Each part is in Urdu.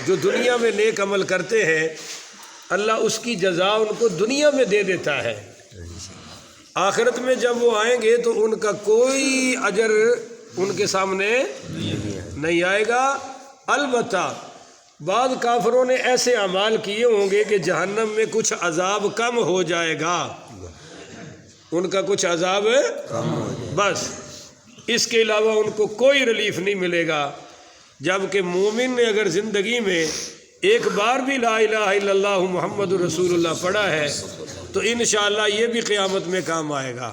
جو دنیا میں نیک عمل کرتے ہیں اللہ اس کی جزا ان کو دنیا میں دے دیتا ہے، آخرت میں جب وہ آئیں گے تو ان کا کوئی اجر ان کے سامنے نہیں آئے گا۔ البتہ بعض کافروں نے ایسے اعمال کیے ہوں گے کہ جہنم میں کچھ عذاب کم ہو جائے گا، ان کا کچھ عذاب بس، اس کے علاوہ ان کو کوئی ریلیف نہیں ملے گا۔ جبکہ مومن نے اگر زندگی میں ایک بار بھی لا الہ الا اللہ محمد رسول اللہ پڑھا ہے تو انشاءاللہ یہ بھی قیامت میں کام آئے گا۔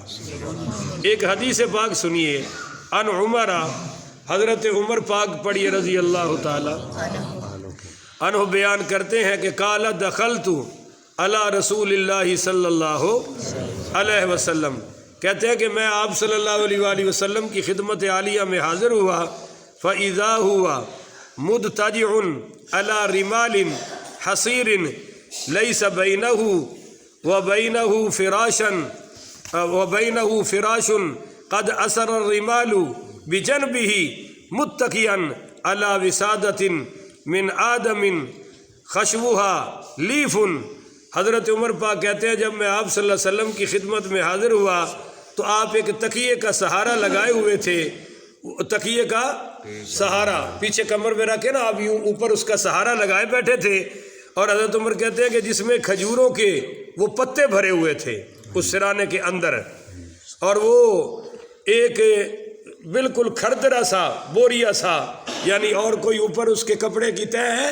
ایک حدیث پاک سنیے، ان عمر، حضرت عمر پاک پڑھیے رضی اللہ تعالی عنہ بیان کرتے ہیں کہ قال دخلت علی رسول اللہ صلی اللہ علیہ وسلم، کہتے ہیں کہ میں آپ صلی اللہ علیہ وآلہ وسلم کی خدمت عالیہ میں حاضر ہوا، فَإِذَا هُوَ مُدْتَجِعٌ عَلَى رِمَالٍ حَصِيرٍ لَيْسَ بَيْنَهُ فِرَاشٌ قَدْ أَسَرَ الرِّمَالُ بِجَنْبِهِ مُتَّكِئًا عَلَى وِسَادَةٍ مِنْ آدَمٍ خَشْوُهَا لِيفٌ۔ حضرت عمر پاک کہتے ہیں جب میں آپ صلی اللہ علیہ وسلم کی خدمت میں حاضر ہوا تو آپ ایک تکیے کا سہارا لگائے ہوئے تھے، تکیے کا سہارا پیچھے کمر میں رکھے نا آپ، یوں اوپر اس کا سہارا لگائے بیٹھے تھے، اور حضرت عمر کہتے ہیں کہ جس میں کھجوروں کے وہ پتے بھرے ہوئے تھے اس سرانے کے اندر، اور وہ ایک بالکل کھردرا سا بوریا سا، یعنی اور کوئی اوپر اس کے کپڑے کی تہ ہے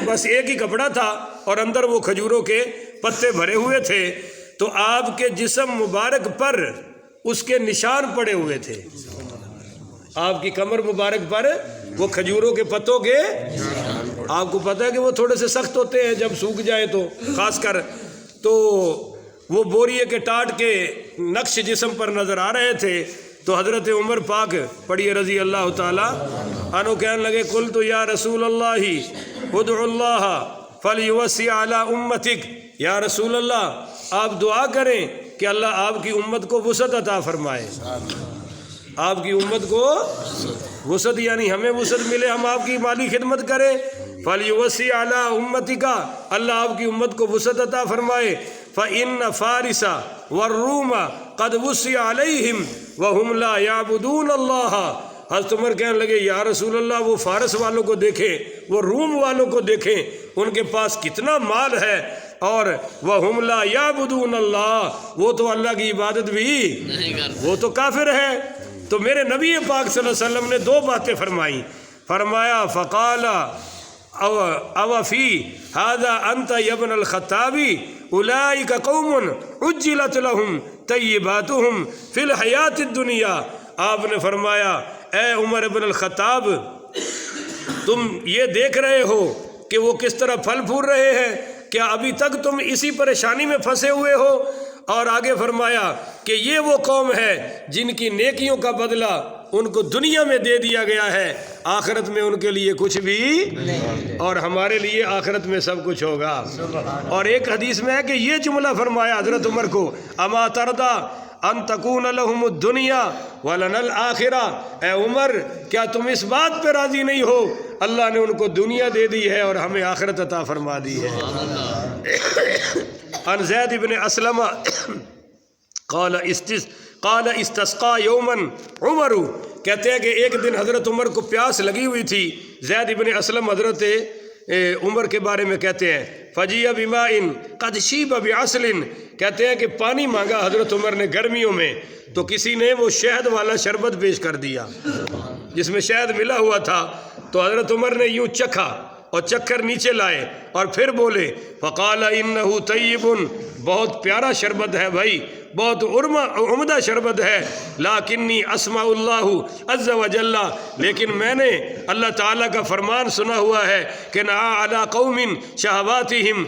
بس ایک ہی کپڑا تھا اور اندر وہ کھجوروں کے پتے بھرے ہوئے تھے، تو آپ کے جسم مبارک پر اس کے نشان پڑے ہوئے تھے، آپ کی کمر مبارک پر وہ کھجوروں کے پتوں کے، آپ کو پتہ ہے کہ وہ تھوڑے سے سخت ہوتے ہیں جب سوکھ جائے تو، خاص کر تو وہ بوریے کے ٹاٹ کے نقش جسم پر نظر آ رہے تھے۔ تو حضرت عمر پاک پڑھیے رضی اللہ تعالی عنہ کہنے لگے قلت یا رسول اللہ ادعو اللہ فلیوسع علی امتک، یا رسول اللہ آپ دعا کریں کہ اللہ آپ کی امت کو وسعت عطا فرمائے، آپ کی امت کو وسعت یعنی ہمیں وسعت ملے، ہم آپ کی مالی خدمت کریں، فلیوسع علی امتک، اللہ آپ کی امت کو وسعت عطا فرمائے، فإن فارس والروم قد وسع علیہم وهم لا یعبدون اللہ۔ حضرت عمر کہنے لگے یا رسول اللہ وہ فارس والوں کو دیکھیں، وہ روم والوں کو دیکھیں، ان کے پاس کتنا مال ہے، اور وهم لا یعبدون اللہ، وہ تو اللہ کی عبادت بھی نہیں کرتے، وہ تو کافر ہے۔ تو میرے نبی پاک صلی اللہ علیہ وسلم نے دو باتیں فرمائیں، فرمایا فقال او فی ھذا انت یا ابن الخطاب اولئک قوم عجلت لهم طیباتهم فی الحیات الدنیا، آپ نے فرمایا اے عمر ابن الخطاب تم یہ دیکھ رہے ہو کہ وہ کس طرح پھل پھول رہے ہیں، کیا ابھی تک تم اسی پریشانی میں پھنسے ہوئے ہو؟ اور آگے فرمایا کہ یہ وہ قوم ہے جن کی نیکیوں کا بدلہ ان کو دنیا میں دے دیا گیا ہے، آخرت میں ان کے لیے کچھ بھی نہیں، اور ہمارے لیے آخرت میں سب کچھ ہوگا۔ اور ایک حدیث میں ہے کہ یہ جملہ فرمایا حضرت عمر کو اما ترضی ان تکون لهم الدنیا ولنا الآخرہ، اے عمر کیا تم اس بات پہ راضی نہیں ہو اللہ نے ان کو دنیا دے دی ہے اور ہمیں آخرت عطا فرما دی ہے۔ عن زید بن اسلم قال استسقى یوما عمر، کہتے ہیں کہ ایک دن حضرت عمر کو پیاس لگی ہوئی تھی، زید بن اسلم حضرت عمر کے بارے میں کہتے ہیں فجیع بماء قد شیب بعسل، کہتے ہیں کہ پانی مانگا حضرت عمر نے گرمیوں میں، تو کسی نے وہ شہد والا شربت پیش کر دیا جس میں شہد ملا ہوا تھا، تو حضرت عمر نے یوں چکھا اور چکھ کر نیچے لائے اور پھر بولے فقال انہ طیب، بہت پیارا شربت ہے بھائی، بہت عمدہ شربت ہے، لیکنی اسمع اللہ عز وجل، لیکن میں نے اللہ تعالیٰ کا فرمان سنا ہوا ہے کہ نہا علی قوم شہواتہم،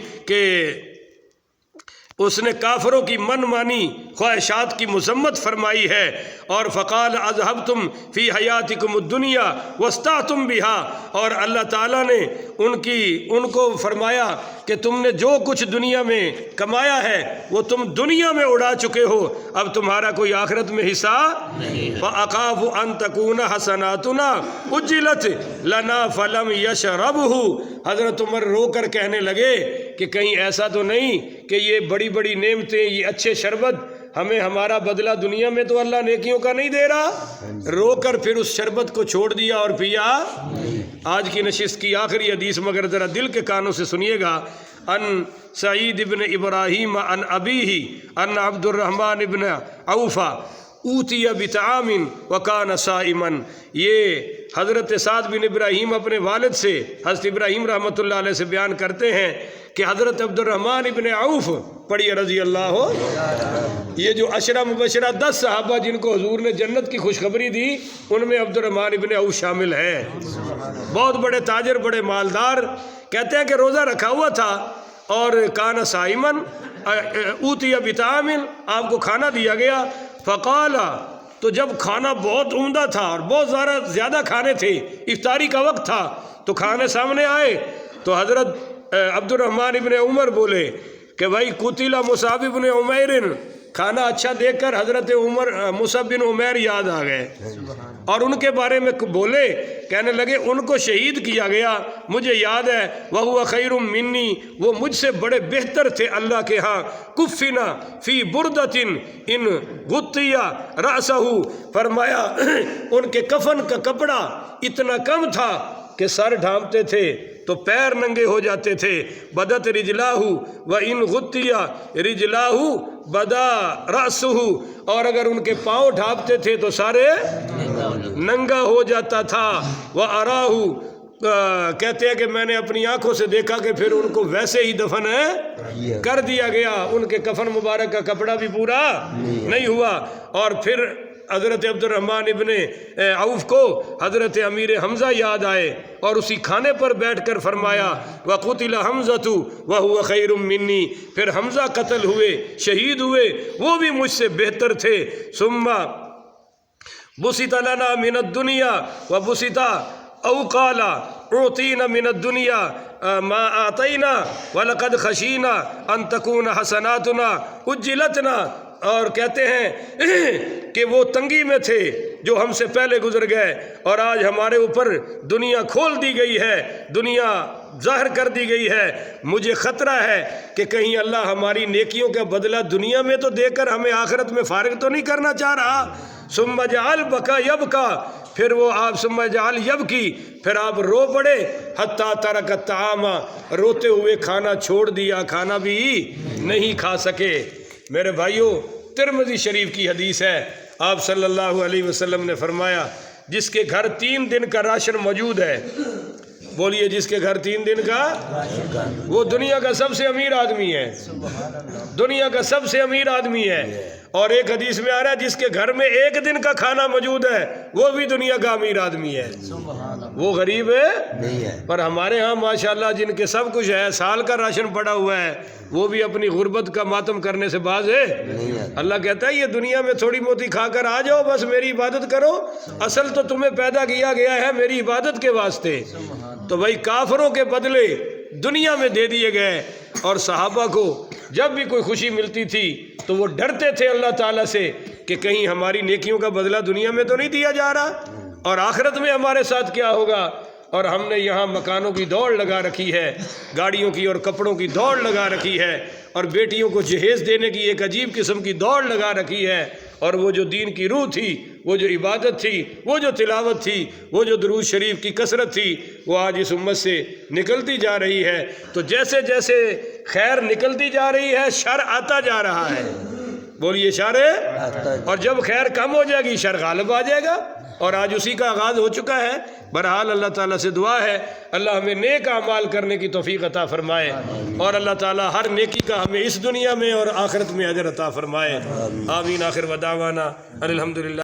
اس نے کافروں کی من مانی خواہشات کی مذمت فرمائی ہے، اور فقال اذهبتم فی حیاتکم الدنیا واستعتم بها، اور اللہ تعالیٰ نے ان کو فرمایا کہ تم نے جو کچھ دنیا میں کمایا ہے وہ تم دنیا میں اڑا چکے ہو، اب تمہارا کوئی آخرت میں حصہ نہیں۔ فَأَخَافُ أَن تَكُونَ حَسَنَاتُنَا أُجِّلَتْ لَنَا فَلَمْ يَشْرَبْهُ، حضرت عمر رو کر کہنے لگے کہ کہیں ایسا تو نہیں کہ یہ بڑی بڑی نعمتیں، یہ اچھے شربت ہمیں ہمارا بدلہ دنیا میں تو اللہ نیکیوں کا نہیں دے رہا؟ رو کر پھر اس شربت کو چھوڑ دیا اور پیا۔ آج کی نشست کی آخری حدیث مگر ذرا دل کے کانوں سے سنیے گا۔ ان سعید ابن ابراہیم ان ابیہ ان عبد الرحمن ابن عوف اوتی بطعام وکان صائما، یہ حضرت سعد بن ابراہیم اپنے والد سے، حضرت ابراہیم رحمۃ اللہ علیہ سے بیان کرتے ہیں کہ حضرت عبد الرحمن ابن عوف پڑھیے رضی اللہ ہو، یہ جو عشرہ مبشرہ 10 صحابہ جن کو حضور نے جنت کی خوشخبری دی ان میں عبد الرحمن ابن عوف شامل ہے۔ بہت بڑے تاجر، بڑے مالدار، کہتے ہیں کہ روزہ رکھا ہوا تھا اور کان صائمن اوتی بطعام، آپ کو کھانا دیا گیا، فقال، تو جب کھانا بہت عمدہ تھا اور بہت زیادہ کھانے تھے، افطاری کا وقت تھا تو کھانے سامنے آئے، تو حضرت عبد الرحمن ابن عمر بولے کہ بھائی قتل مصعب بن عمیر، کھانا اچھا دیکھ کر حضرت مصعب بن عمیر یاد آ گئے اور ان کے بارے میں بولے، کہنے لگے ان کو شہید کیا گیا، مجھے یاد ہے، وَهُوَ خَيْرٌ مِّنِّي، وہ مجھ سے بڑے بہتر تھے اللہ کے ہاں، کُفِّنَ فِي بُرْدَةٍ إِن غُطِّيَ رَأْسَهُ، فرمایا ان کے کفن کا کپڑا اتنا کم تھا کہ سر ڈھانپتے تھے تو پیر ننگے ہو جاتے تھے، بدت رجلاہ وَإِن غُطِّيَ رجلاہ بدا رأسہ، اور اگر ان کے پاؤں ڈھانپتے تھے تو سارے ننگا ہو جاتا تھا، وَأَرَاهُ، کہتے ہیں کہ میں نے اپنی آنکھوں سے دیکھا کہ پھر ان کو ویسے ہی دفن کر دیا گیا، ان کے کفن مبارک کا کپڑا بھی پورا نہیں ہوا۔ اور پھر حضرت عبد الرحمن ابن عوف کو حضرت امیر حمزہ یاد آئے اور اسی کھانے پر بیٹھ کر فرمایا وَقُتِلَ حَمْزَةُ وَهُوَ خَيْرٌ مِّنِّي، پھر حمزہ قتل ہوئے، شہید ہوئے، وہ بھی مجھ سے بہتر تھے۔ ثُمَّ بُسِطَ لَنَا مِنَ الدُّنْيَا وَبُسِطَ أَوْ قَالَ أُعْطِينَا مِنَ الدُّنْيَا مَا آتَيْنَا وَلَقَدْ خَشِينَا أَن تَكُونَ حَسَنَاتُنَا أُجِّلَتْنَا، اور کہتے ہیں کہ وہ تنگی میں تھے جو ہم سے پہلے گزر گئے، اور آج ہمارے اوپر دنیا کھول دی گئی ہے، دنیا ظاہر کر دی گئی ہے، مجھے خطرہ ہے کہ کہیں اللہ ہماری نیکیوں کا بدلہ دنیا میں تو دے کر ہمیں آخرت میں فارغ تو نہیں کرنا چاہ رہا۔ ثم جعل بکا یبکا، پھر وہ آپ ثم جعل یبکی، پھر آپ رو پڑے، حتی ترک الطعام، روتے ہوئے کھانا چھوڑ دیا، کھانا بھی نہیں کھا سکے۔ میرے بھائیوں، ترمذی شریف کی حدیث ہے، آپ صلی اللہ علیہ وسلم نے فرمایا جس کے گھر 3 دن کا راشن موجود ہے، بولیے جس کے گھر 3 دن کا، وہ دنیا کا سب سے امیر آدمی ہے، دنیا کا سب سے امیر آدمی ہے۔ اور ایک حدیث میں آ رہا ہے جس کے گھر میں 1 دن کا کھانا موجود ہے وہ بھی دنیا کا امیر آدمی ہے، وہ غریب ہے۔ پر ہمارے ہاں ماشاءاللہ جن کے سب کچھ ہے، سال کا راشن پڑا ہوا ہے، وہ بھی اپنی غربت کا ماتم کرنے سے باز ہے۔ اللہ کہتا ہے یہ دنیا میں تھوڑی موتی کھا کر آ جاؤ، بس میری عبادت کرو، اصل تو تمہیں پیدا کیا گیا ہے میری عبادت کے واسطے۔ تو بھائی کافروں کے بدلے دنیا میں دے دیے گئے، اور صحابہ کو جب بھی کوئی خوشی ملتی تھی تو وہ ڈرتے تھے اللہ تعالیٰ سے کہ کہیں ہماری نیکیوں کا بدلہ دنیا میں تو نہیں دیا جا رہا، اور آخرت میں ہمارے ساتھ کیا ہوگا۔ اور ہم نے یہاں مکانوں کی دوڑ لگا رکھی ہے، گاڑیوں کی اور کپڑوں کی دوڑ لگا رکھی ہے، اور بیٹیوں کو جہیز دینے کی ایک عجیب قسم کی دوڑ لگا رکھی ہے، اور وہ جو دین کی روح تھی، وہ جو عبادت تھی، وہ جو تلاوت تھی، وہ جو درود شریف کی کثرت تھی، وہ آج اس امت سے نکلتی جا رہی ہے۔ تو جیسے جیسے خیر نکلتی جا رہی ہے، شر آتا جا رہا ہے، بولیے شر، اور جب خیر کم ہو جائے گی شر غالب آ جائے گا، اور آج اسی کا آغاز ہو چکا ہے۔ بہرحال اللہ تعالیٰ سے دعا ہے اللہ ہمیں نیک اعمال کرنے کی توفیق عطا فرمائے، اور اللہ تعالیٰ ہر نیکی کا ہمیں اس دنیا میں اور آخرت میں اجر عطا فرمائے۔ آمین۔ آخر ودعوانا الحمدللہ۔